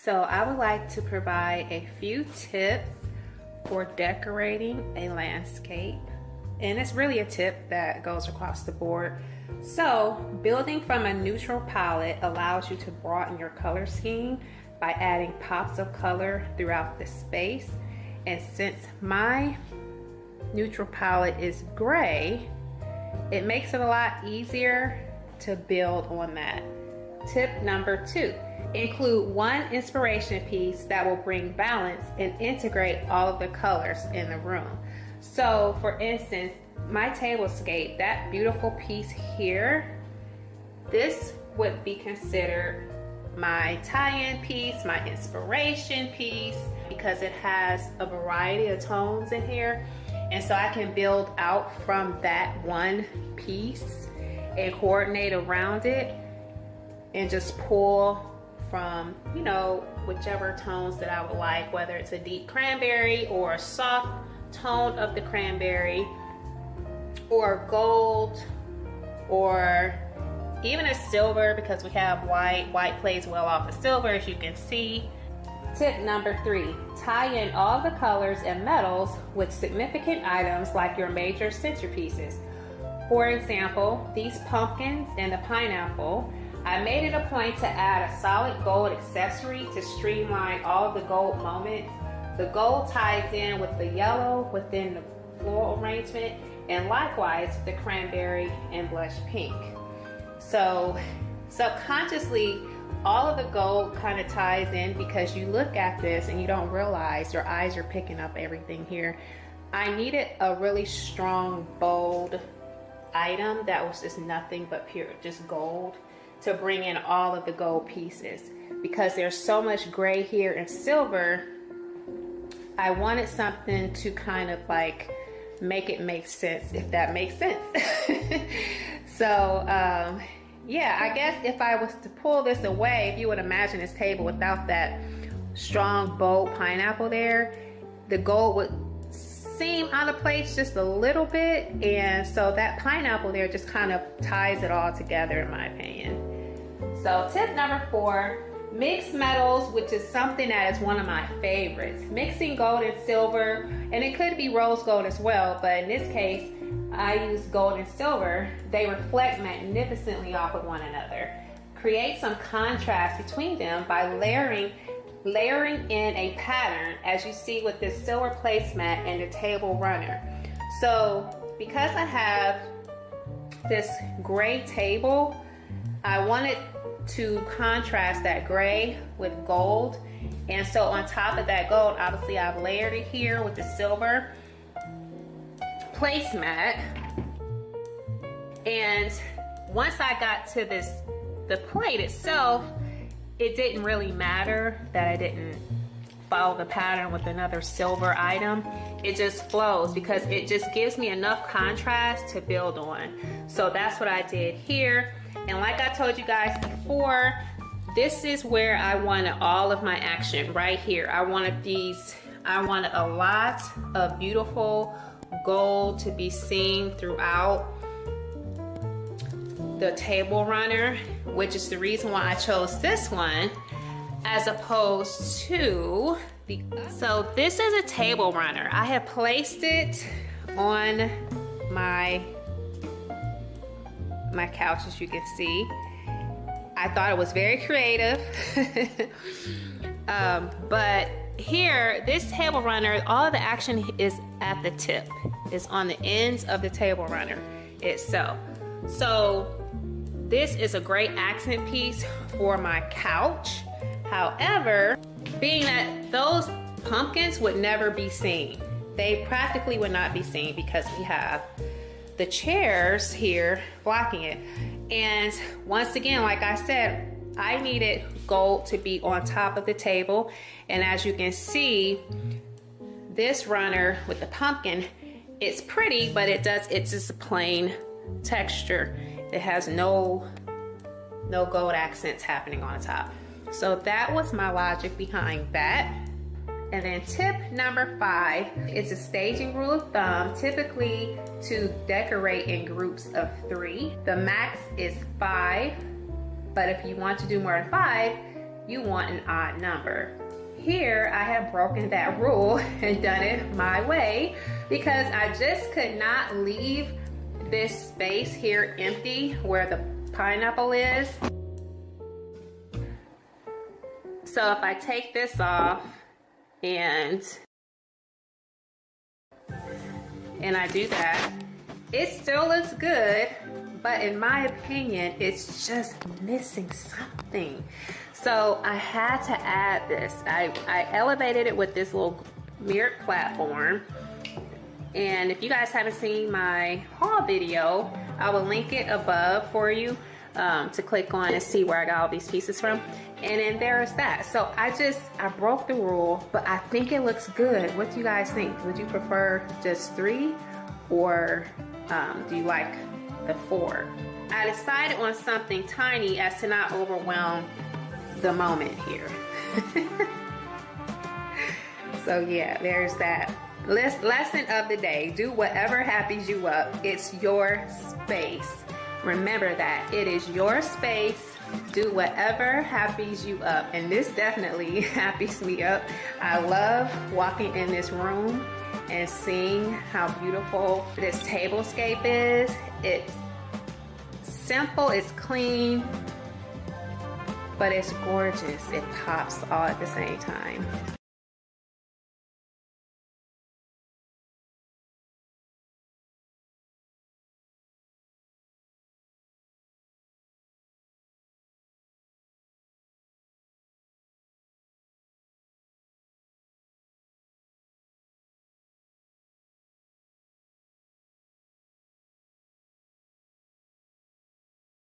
So I would like to provide a few tips for decorating a landscape. And it's really a tip that goes across the board. So building from a neutral palette allows you to broaden your color scheme by adding pops of color throughout the space. And since my neutral palette is gray, it makes it a lot easier to build on that. Tip number 2, include one inspiration piece that will bring balance and integrate all of the colors in the room. So for instance, my tablescape, that beautiful piece here, this would be considered my tie-in piece, my inspiration piece, because it has a variety of tones in here. And so I can build out from that one piece and coordinate around it and just pull from, you know, whichever tones that I would like, whether it's a deep cranberry or a soft tone of the cranberry or gold or even a silver, because we have white. White plays well off of silver, as you can see. Tip number 3, tie in all the colors and metals with significant items like your major centerpieces. For example, these pumpkins and the pineapple, I made it a point to add a solid gold accessory to streamline all of the gold moments. The gold ties in with the yellow within the floral arrangement, and likewise the cranberry and blush pink. So subconsciously, all of the gold kind of ties in because you look at this and you don't realize your eyes are picking up everything here. I needed a really strong, bold item that was just nothing but pure, just gold, to bring in all of the gold pieces. Because there's so much gray here and silver, I wanted something to kind of like make it make sense, if that makes sense. So yeah, I guess if I was to pull this away, if you would imagine this table without that strong, bold pineapple there, the gold would seem out of place just a little bit. And so that pineapple there just kind of ties it all together, in my opinion. So tip number 4, mix metals, which is something that is one of my favorites. Mixing gold and silver, and it could be rose gold as well, but in this case, I use gold and silver. They reflect magnificently off of one another. Create some contrast between them by layering in a pattern, as you see with this silver placemat and the table runner. So because I have this gray table, I wanted to contrast that gray with gold. And so on top of that gold, obviously I've layered it here with the silver placemat. And once I got to the plate itself, it didn't really matter that I didn't follow the pattern with another silver item. It just flows because it just gives me enough contrast to build on. So that's what I did here. And like I told you guys before, this is where I wanted all of my action, right here. I wanted a lot of beautiful gold to be seen throughout the table runner, which is the reason why I chose this one as opposed to the. So this is a table runner. I have placed it on my couch, as you can see. I thought it was very creative. But here, this table runner, all the action is at the tip. It's on the ends of the table runner itself. So this is a great accent piece for my couch. However, being that those pumpkins would never be seen, they practically would not be seen because we have the chairs here blocking it. And once again, like I said, I needed gold to be on top of the table. And as you can see, this runner with the pumpkin, it's pretty, but it's just a plain texture. It has no gold accents happening on top. So that was my logic behind that. And then tip number 5 is a staging rule of thumb, typically to decorate in groups of 3. The max is 5, but if you want to do more than 5, you want an odd number. Here, I have broken that rule and done it my way because I just could not leave this space here empty where the pineapple is. So if I take this off and I do that, it still looks good, but in my opinion, it's just missing something. So I had to add this. I elevated it with this little mirrored platform. And if you guys haven't seen my haul video, I will link it above for you to click on and see where I got all these pieces from. And then there's that. So I broke the rule, but I think it looks good. What do you guys think? Would you prefer just 3 or do you like the 4? I decided on something tiny as to not overwhelm the moment here. So yeah, there's that. Lesson of the day: do whatever happies you up. It's your space. Remember that it is your space. Do whatever happies you up, and this definitely happies me up. I love walking in this room and seeing how beautiful this tablescape is. It's simple, it's clean, but it's gorgeous. It pops all at the same time.